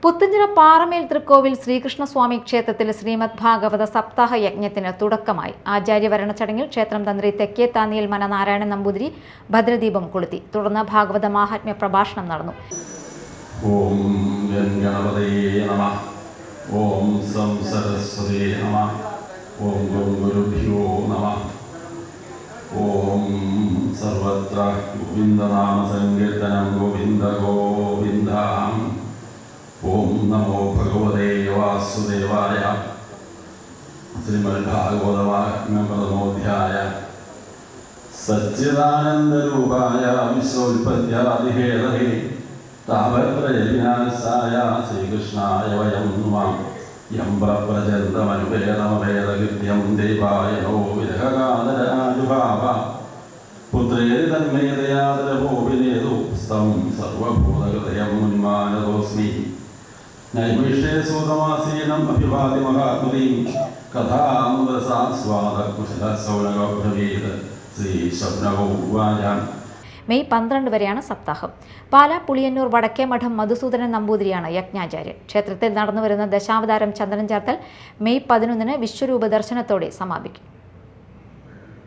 പുത്തഞ്ചിറ പാറമേൽ തൃക്കോവിൽ ശ്രീകൃഷ്ണസ്വാമി ക്ഷേത്രത്തിൽ ശ്രീമദ് ഭാഗവത സപ്താഹ യജ്ഞത്തിന് തുടക്കമായി. ആചാര്യവരണ ചടങ്ങിൽ ക്ഷേത്രം തന്ത്രി തെക്കേത്താന്നിയിൽ മന നാരായണൻ നമ്പൂതിരി ഭദ്രദീപം കൊളുത്തി. തുടർന്ന് ഭാഗവത മാഹാത്മ്യ പ്രഭാഷണം നടന്നു. ഓം ഗണപതയേ നമഃ. ഓം സം സരസ്വതേ നമഃ. ഓം ഗുരുഭ്യോ നമഃ. ഓം സർവത്ര ഗോവിന്ദനാമ സങ്കീർത്തനം ഗോവിന്ദ ഗോവിന്ദ. ഓം നമോ ഭഗവതേ വാസുദേവായ. ശ്രീമദ് ഭാഗവതമാഹാത്മ്യപ്രഥമോധ്യായ. സച്ചിദാനന്ദരൂപായ വിശ്വോൽപത്യാദിഹേതേ താപത്രയവിനാശായ ശ്രീകൃഷ്ണായ വയം നമഃ. യം പ്രപ്രചണ്ഡമനുപേതമവേദകൃത്യം ദേവായ നോ വിരഹകാതരാജുഭാവ പുത്രേതി തന്മേതയാദരഭോഭിനേതു സ്തം സർവഭൂതഹൃദയം മുന്മാനതോസ്മി. നൈമിഷേസൂതമാസീനം അഭിവാദി മഹാത്മതീം കഥാമുദസാസ്വാദകുശലസൗനകഭ്രവീത് ശ്രീ സ്വപ്നഗോവാച. മെയ് 12 വരെയാണ് സപ്താഹം. പാലാ പുളിയന്നൂർ വടക്കേമഠം മധുസൂദനൻ നമ്പൂതിരിയാണ് യജ്ഞാചാര്യൻ. ക്ഷേത്രത്തിൽ നടന്നുവരുന്ന ദശാവതാരം ചന്ദനം ചാർത്തൽ മെയ് 11 വിശ്വരൂപ ദർശനത്തോടെ സമാപിക്കും.